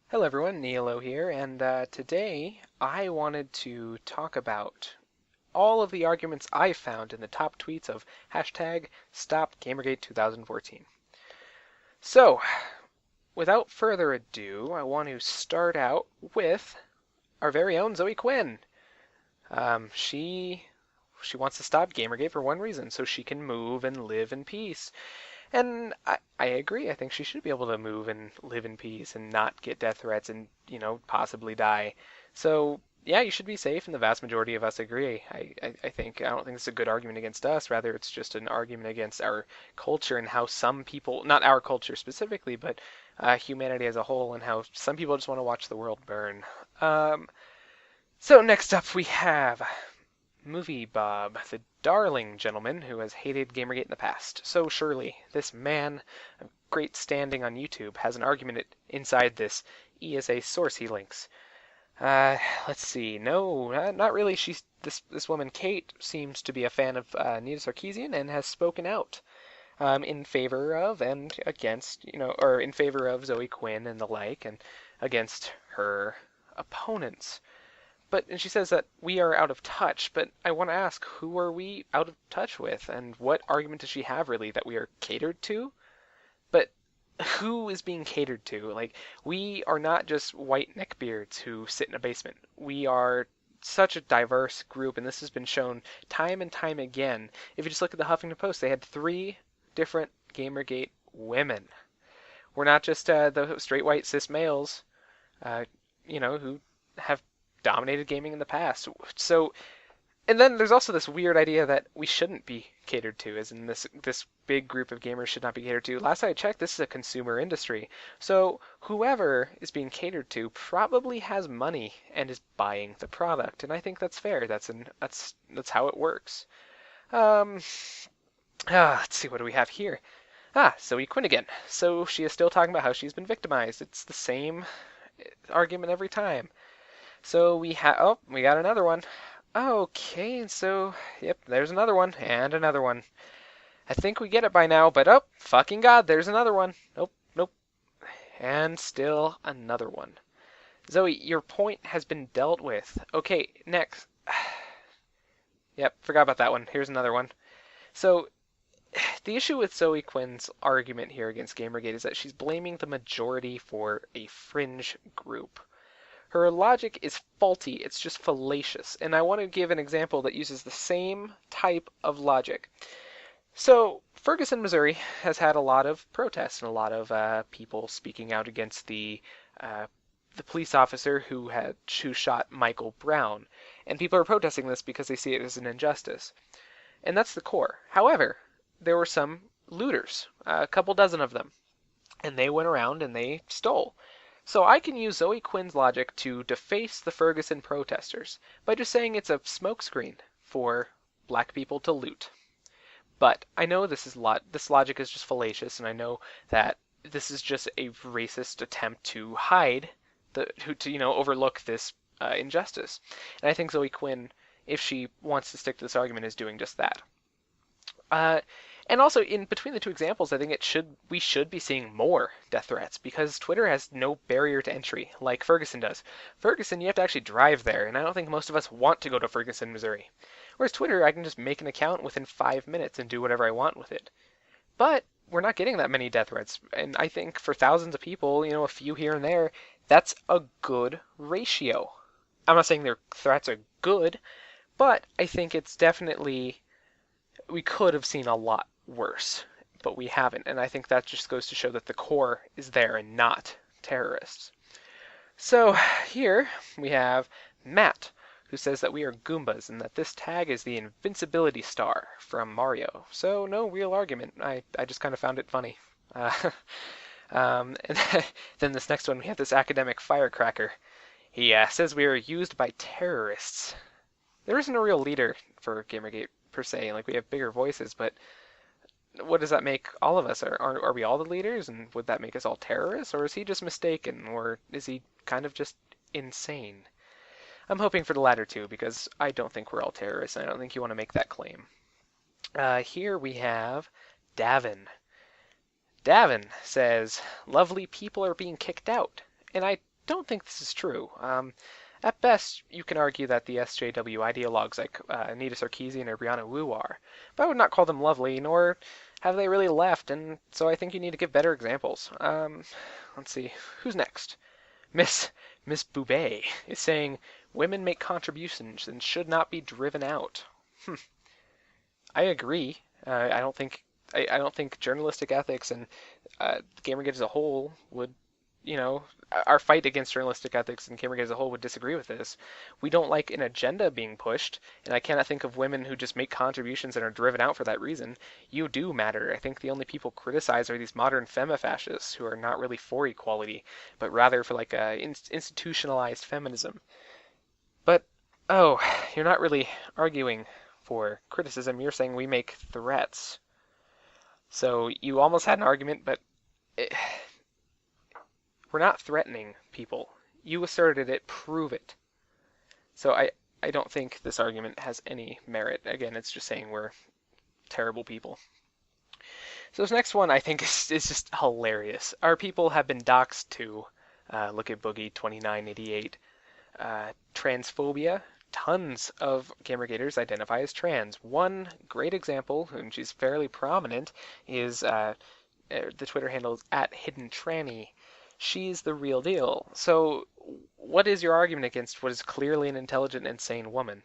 Hello everyone, Nihilo here, and today I wanted to talk about all of the arguments I found in the top tweets of hashtag StopGamerGate2014. So, without further ado, I want to start out with our very own Zoe Quinn. She wants to stop Gamergate for one reason, so she can move and live in peace. And I agree. I think she should be able to move and live in peace and not get death threats and, possibly die. So, yeah, you should be safe, and the vast majority of us agree. I think. I don't think it's a good argument against us. Rather, it's just an argument against our culture and how some people, not our culture specifically, but humanity as a whole, and how some people just want to watch the world burn. So, next up we have Movie Bob, the darling gentleman who has hated Gamergate in the past. So surely, this man of great standing on YouTube has an argument inside this ESA source he links. Let's see. No, not really. This woman Kate seems to be a fan of Nita Sarkeesian and has spoken out in favor of and against, or in favor of Zoe Quinn and the like, and against her opponents. And she says that we are out of touch, but I want to ask, who are we out of touch with? And what argument does she have, really, that we are catered to? But who is being catered to? Like, we are not just white neckbeards who sit in a basement. We are such a diverse group, and this has been shown time and time again. If you just look at the Huffington Post, they had 3 different Gamergate women. We're not just the straight white cis males, who have dominated gaming in the past. So, and then there's also this weird idea that we shouldn't be catered to, as in this big group of gamers should not be catered to. Last I checked, this is a consumer industry. So whoever is being catered to probably has money and is buying the product, and I think that's fair. That's how it works. Let's see, what do we have here? Zoe Quinn again. So she is still talking about how she's been victimized. It's the same argument every time. So we got another one. Okay, so, yep, there's another one, and another one. I think we get it by now, but fucking god, there's another one. Nope. And still another one. Zoe, your point has been dealt with. Okay, next. Yep, forgot about that one. Here's another one. So, the issue with Zoe Quinn's argument here against Gamergate is that she's blaming the majority for a fringe group. Her logic is faulty, it's just fallacious, and I want to give an example that uses the same type of logic. So, Ferguson, Missouri has had a lot of protests and a lot of people speaking out against the police officer who shot Michael Brown, and people are protesting this because they see it as an injustice. And that's the core. However, there were some looters, a couple dozen of them, and they went around and they stole. So I can use Zoe Quinn's logic to deface the Ferguson protesters by just saying it's a smokescreen for black people to loot. But I know this logic is just fallacious, and I know that this is just a racist attempt to hide overlook this injustice. And I think Zoe Quinn, if she wants to stick to this argument, is doing just that. And also, in between the two examples, I think we should be seeing more death threats because Twitter has no barrier to entry like Ferguson does. Ferguson, you have to actually drive there, and I don't think most of us want to go to Ferguson, Missouri. Whereas Twitter, I can just make an account within 5 minutes and do whatever I want with it. But we're not getting that many death threats, and I think for thousands of people, a few here and there, that's a good ratio. I'm not saying their threats are good, but I think it's definitely, we could have seen a lot worse, but we haven't, and I think that just goes to show that the core is there and not terrorists. So here we have Matt, who says that we are Goombas and that this tag is the invincibility star from Mario. So no real argument. I just kind of found it funny. And then this next one, we have this academic firecracker. He says we are used by terrorists. There isn't a real leader for Gamergate per se. Like, we have bigger voices, but what does that make all of us? Are we all the leaders, and would that make us all terrorists, or is he just mistaken, or is he kind of just insane? I'm hoping for the latter two, because I don't think we're all terrorists, and I don't think you want to make that claim. Here we have Davin. Davin says, lovely people are being kicked out. And I don't think this is true. At best, you can argue that the SJW ideologues like Anita Sarkeesian or Brianna Wu are, but I would not call them lovely, nor have they really left, and so I think you need to give better examples. Let's see, who's next? Miss Miss Boubet is saying women make contributions and should not be driven out. I agree. I don't think journalistic ethics and Gamergate as a whole would, our fight against journalistic ethics and Gamergate as a whole would disagree with this. We don't like an agenda being pushed, and I cannot think of women who just make contributions and are driven out for that reason. You do matter. I think the only people criticized are these modern femifascists who are not really for equality, but rather for like institutionalized feminism. But, oh, you're not really arguing for criticism. You're saying we make threats. So you almost had an argument, but we're not threatening people. You asserted it, prove it. So I don't think this argument has any merit. Again, it's just saying we're terrible people. So this next one I think is just hilarious. Our people have been doxxed too. Look at Boogie2988. Transphobia. Tons of Gamergaters identify as trans. One great example, and she's fairly prominent, is the Twitter handle is @HiddenTranny. She's the real deal. So what is your argument against what is clearly an intelligent and sane woman?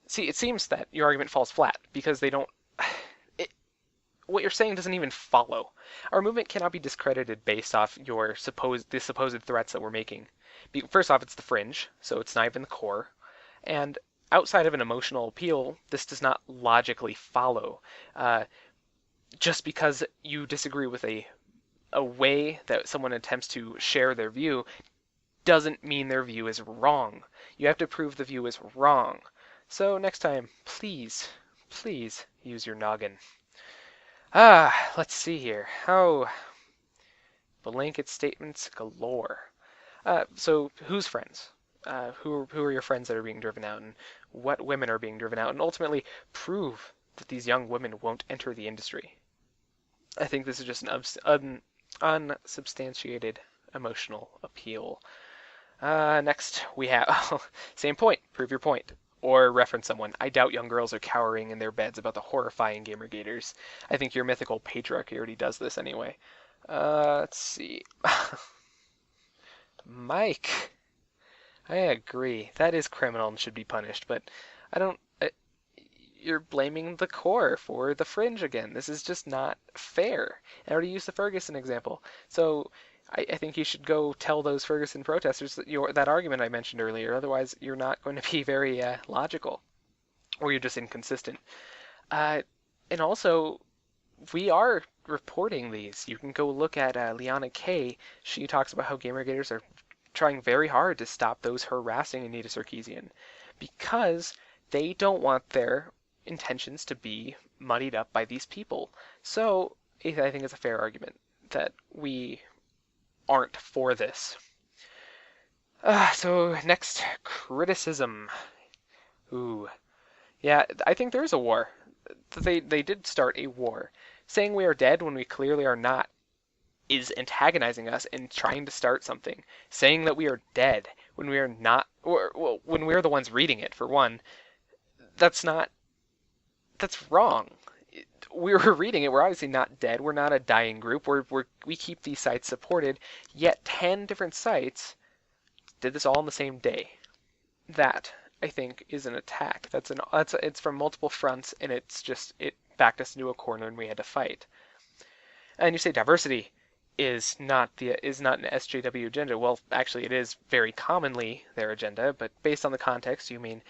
See, it seems that your argument falls flat because they don't... what you're saying doesn't even follow. Our movement cannot be discredited based off the supposed threats that we're making. First off, it's the fringe, so it's not even the core. And outside of an emotional appeal, this does not logically follow. Just because you disagree with a way that someone attempts to share their view doesn't mean their view is wrong. You have to prove the view is wrong. So next time, please use your noggin. Let's see here. Blanket statements galore. So who's friends? Who are your friends that are being driven out, and what women are being driven out, and ultimately prove that these young women won't enter the industry. I think this is just an unsubstantiated emotional appeal. Next we have same point. Prove your point. Or reference someone. I doubt young girls are cowering in their beds about the horrifying Gamergaters. I think your mythical patriarchy already does this anyway. Let's see. Mike. I agree. That is criminal and should be punished, but I don't... you're blaming the core for the fringe again. This is just not fair. I already used the Ferguson example. So I think you should go tell those Ferguson protesters that argument I mentioned earlier. Otherwise, you're not going to be very logical, or you're just inconsistent. And also, we are reporting these. You can go look at Liana K. She talks about how Gamergaters are trying very hard to stop those harassing Anita Sarkeesian because they don't want their intentions to be muddied up by these people. So I think it's a fair argument that we aren't for this. So next, criticism. Ooh. Yeah, I think there's a war. They did start a war. Saying we are dead when we clearly are not is antagonizing us and trying to start something. Saying that we are dead when we are not, or when we're the ones reading it, for one, that's wrong. We're reading it. We're obviously not dead. We're not a dying group. We keep these sites supported. Yet 10 different sites did this all on the same day. That, I think, is an attack. It's from multiple fronts, and it backed us into a corner, and we had to fight. And you say diversity is not an SJW agenda. Well, actually, it is very commonly their agenda, but based on the context, you mean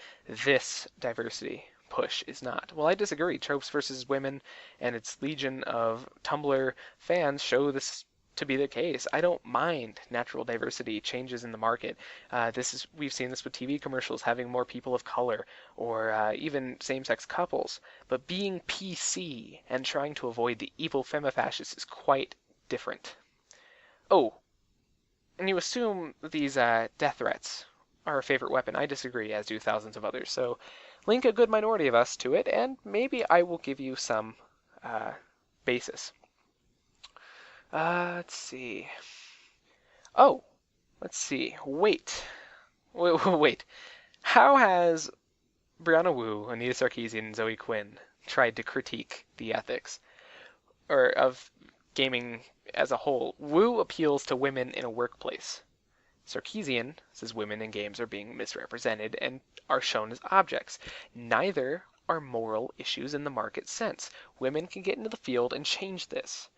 this diversity push is not. Well, I disagree. Tropes versus Women and its legion of Tumblr fans show this to be the case. I don't mind natural diversity changes in the market. We've seen this with TV commercials having more people of color, or even same-sex couples. But being PC and trying to avoid the evil femifascists is quite different. Oh, and you assume these death threats are a favorite weapon. I disagree, as do thousands of others. So link a good minority of us to it, and maybe I will give you some basis. Let's see. Oh, let's see. Wait. How has Brianna Wu, Anita Sarkeesian, and Zoe Quinn tried to critique the ethics or of gaming as a whole? Wu appeals to women in a workplace. Sarkeesian says women in games are being misrepresented and are shown as objects. Neither are moral issues in the market sense. Women can get into the field and change this.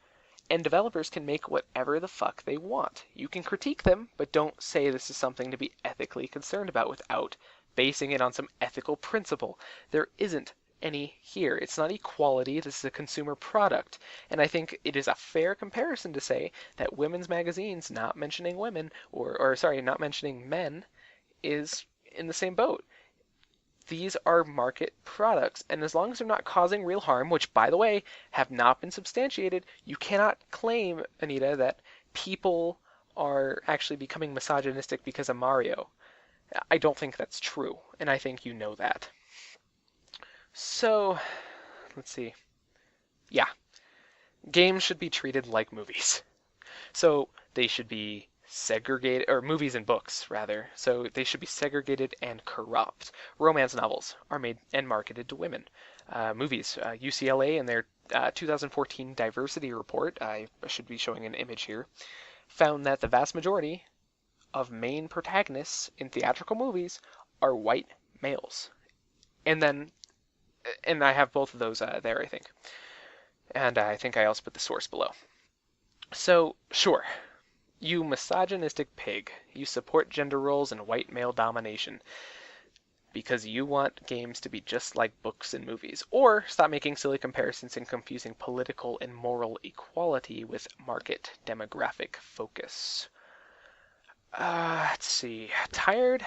And developers can make whatever the fuck they want. You can critique them, but don't say this is something to be ethically concerned about without basing it on some ethical principle. There isn't any here. It's not equality, this is a consumer product. And I think it is a fair comparison to say that women's magazines not mentioning women, or sorry, not mentioning men, is in the same boat. These are market products, and as long as they're not causing real harm, which, by the way, have not been substantiated, you cannot claim, Anita, that people are actually becoming misogynistic because of Mario. I don't think that's true, and I think you know that. So, let's see. Yeah, games should be treated like movies. So they should be segregated, or movies and books, rather. So they should be segregated and corrupt. Romance novels are made and marketed to women. Movies, UCLA in their 2014 diversity report, I should be showing an image here, found that the vast majority of main protagonists in theatrical movies are white males. And I have both of those there, I think. And I think I also put the source below. So, sure, you misogynistic pig, you support gender roles and white male domination because you want games to be just like books and movies. Or stop making silly comparisons and confusing political and moral equality with market demographic focus. Let's see. Tired?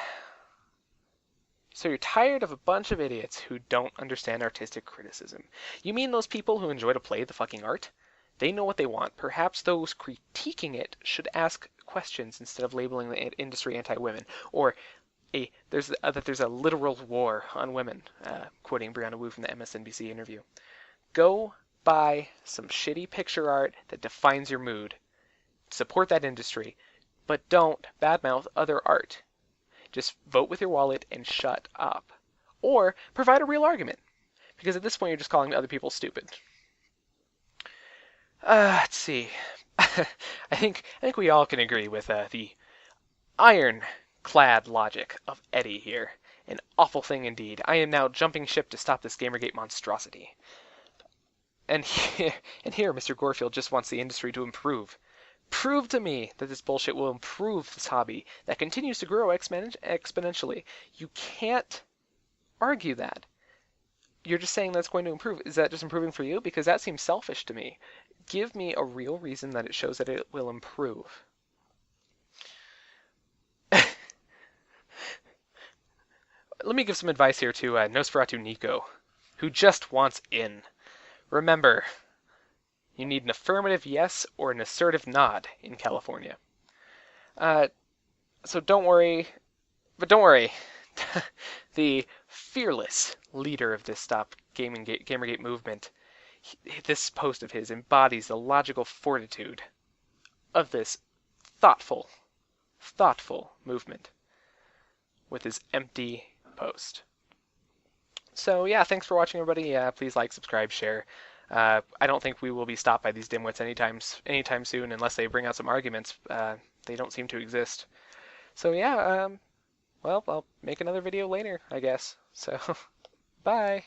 So you're tired of a bunch of idiots who don't understand artistic criticism. You mean those people who enjoy to play the fucking art? They know what they want. Perhaps those critiquing it should ask questions instead of labeling the industry anti-women. Or that there's a literal war on women, quoting Brianna Wu from the MSNBC interview. Go buy some shitty picture art that defines your mood. Support that industry, but don't badmouth other art. Just vote with your wallet and shut up. Or provide a real argument, because at this point you're just calling other people stupid. Let's see. I think we all can agree with the ironclad logic of Eddie here. An awful thing indeed. I am now jumping ship to stop this Gamergate monstrosity. And here, Mr. Gorefield just wants the industry to improve. Prove to me that this bullshit will improve this hobby that continues to grow exponentially. You can't argue that. You're just saying that's going to improve. Is that just improving for you? Because that seems selfish to me. Give me a real reason that it shows that it will improve. Let me give some advice here to Nosferatu Nico, who just wants in. Remember, you need an affirmative yes or an assertive nod in California. So don't worry. The fearless leader of this Gamergate movement, this post of his embodies the logical fortitude of this thoughtful movement with his empty post. So yeah, thanks for watching, everybody. Please like, subscribe, share. I don't think we will be stopped by these dimwits anytime soon, unless they bring out some arguments. They don't seem to exist. So yeah, well, I'll make another video later, I guess. So, bye.